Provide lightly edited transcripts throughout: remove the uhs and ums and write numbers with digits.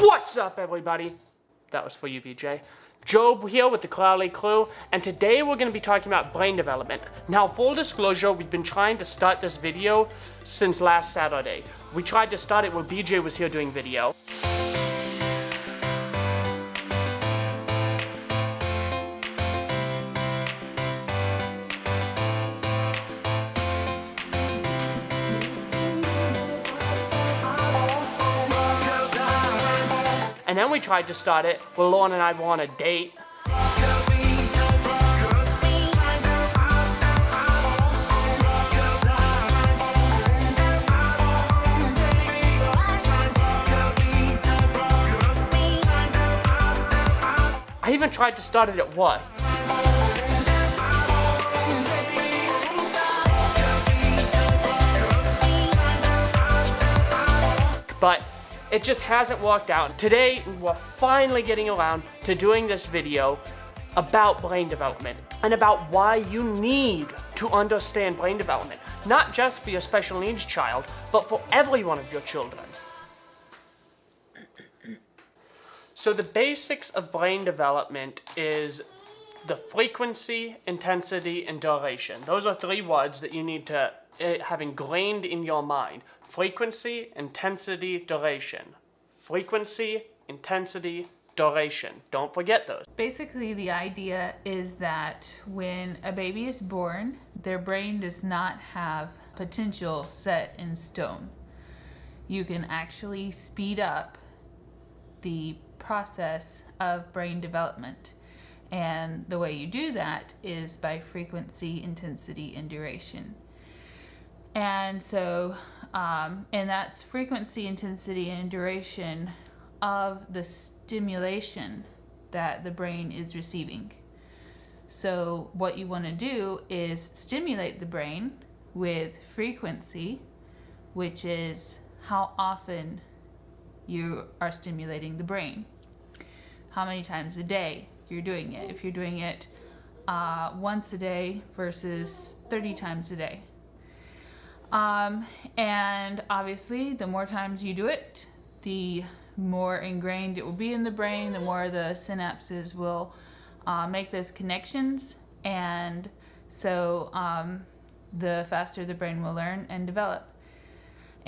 What's up, everybody? That was for you, BJ. Job here with the Cloudy Clue, and today we're going to be talking about brain development. Now, full disclosure, we've been trying to start this video since last Saturday. We tried to start it when BJ was here doing video. And then we tried to start it when Lauren and I were on a date. I even tried to start it at work. But it just hasn't worked out. Today, we're finally getting around to doing this video about brain development and about why you need to understand brain development, not just for your special needs child, but for every one of your children. So the basics of brain development is the frequency, intensity, and duration. Those are three words that you need to have ingrained in your mind. Frequency, intensity, duration. Frequency, intensity, duration. Don't forget those. Basically, the idea is that when a baby is born, their brain does not have potential set in stone. You can actually speed up the process of brain development. And the way you do that is by frequency, intensity, and duration. And so, and that's frequency, intensity, and duration of the stimulation that the brain is receiving. So what you want to do is stimulate the brain with frequency, which is how often you are stimulating the brain. How many times a day you're doing it. If you're doing it once a day versus 30 times a day. And obviously, the more times you do it, the more ingrained it will be in the brain, the more the synapses will make those connections, and so the faster the brain will learn and develop.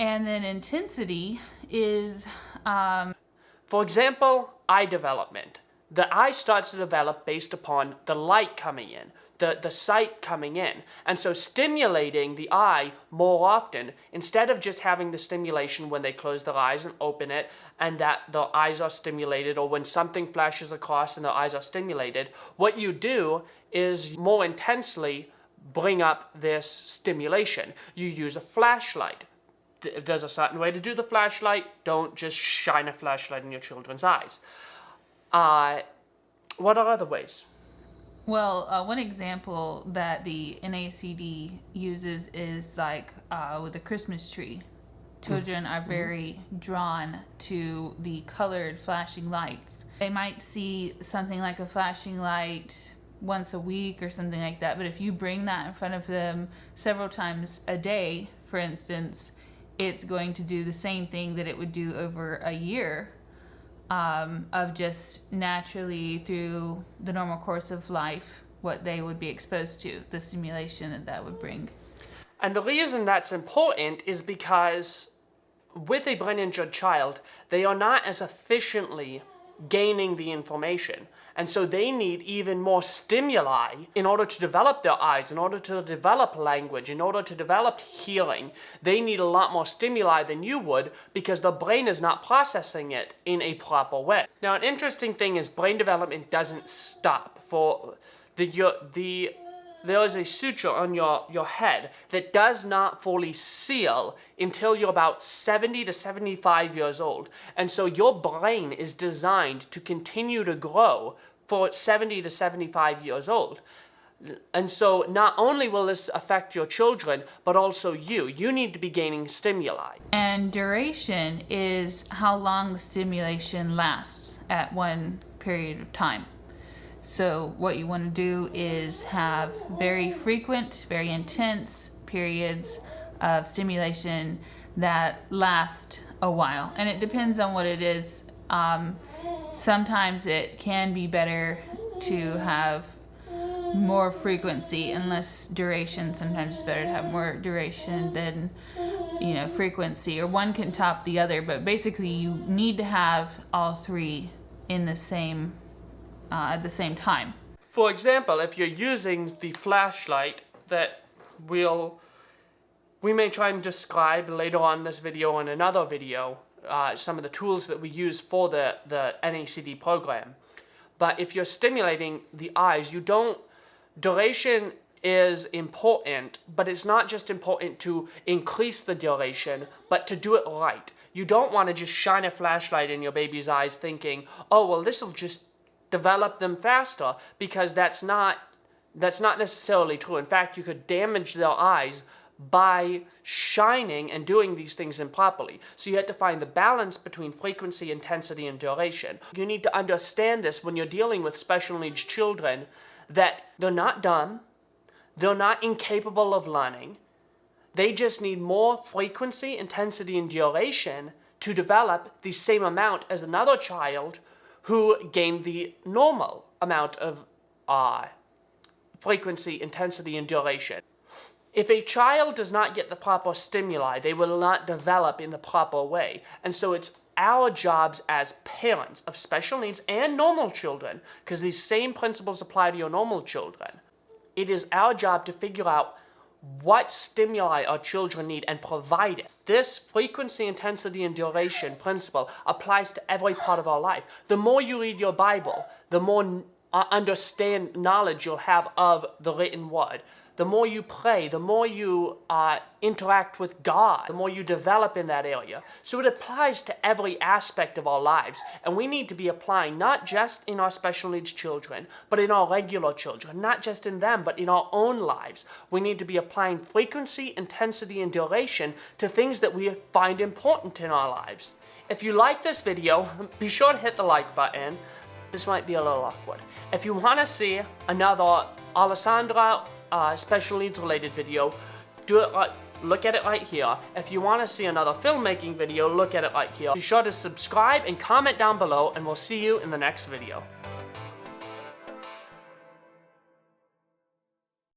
And then intensity is... For example, eye development. The eye starts to develop based upon the light coming in, the sight coming in. And so stimulating the eye more often, instead of just having the stimulation when they close their eyes and open it, and that the eyes are stimulated, or when something flashes across and the eyes are stimulated, what you do is more intensely bring up this stimulation. You use a flashlight. If there's a certain way to do the flashlight, don't just shine a flashlight in your children's eyes. What are other ways? Well, one example that the NACD uses is like with a Christmas tree. Children are very drawn to the colored flashing lights. They might see something like a flashing light once a week or something like that, but if you bring that in front of them several times a day, for instance, it's going to do the same thing that it would do over a year. Of just naturally through the normal course of life, what they would be exposed to, the stimulation that would bring. And the reason that's important is because with a brain injured child, they are not as efficiently gaining the information. And so they need even more stimuli in order to develop their eyes, in order to develop language, in order to develop hearing. They need a lot more stimuli than you would because the brain is not processing it in a proper way. Now, an interesting thing is brain development doesn't stop. There is a suture on your head that does not fully seal until you're about 70 to 75 years old. And so your brain is designed to continue to grow for 70 to 75 years old. And so not only will this affect your children, but also you. You need to be gaining stimuli. And duration is how long the stimulation lasts at one period of time. So what you want to do is have very frequent, very intense periods of stimulation that last a while. And it depends on what it is Sometimes it can be better to have more frequency and less duration. Sometimes it's better to have more duration than, frequency, or one can top the other, but basically you need to have all three in the same at the same time. For example, if you're using the flashlight that we may try and describe later on in this video and another video, some of the tools that we use for the NACD program. But if you're stimulating the eyes, duration is important, but it's not just important to increase the duration, but to do it right. You don't want to just shine a flashlight in your baby's eyes thinking, oh, well, this will just develop them faster, because that's not necessarily true. In fact, you could damage their eyes by shining and doing these things improperly. So you have to find the balance between frequency, intensity, and duration. You need to understand this when you're dealing with special needs children, that they're not dumb, they're not incapable of learning. They just need more frequency, intensity, and duration to develop the same amount as another child who gained the normal amount of frequency, intensity, and duration. If a child does not get the proper stimuli, they will not develop in the proper way. And so it's our jobs as parents of special needs and normal children, because these same principles apply to your normal children. It is our job to figure out what stimuli our children need and provide it. This frequency, intensity, and duration principle applies to every part of our life. The more you read your Bible, the more knowledge you'll have of the written word. The more you pray, the more you interact with God, the more you develop in that area. So it applies to every aspect of our lives. And we need to be applying not just in our special needs children, but in our regular children. Not just in them, but in our own lives. We need to be applying frequency, intensity, and duration to things that we find important in our lives. If you like this video, be sure to hit the like button. This might be a little awkward. If you want to see another Alessandra special needs related video, look at it right here. If you want to see another filmmaking video, look at it right here. Be sure to subscribe and comment down below, and we'll see you in the next video.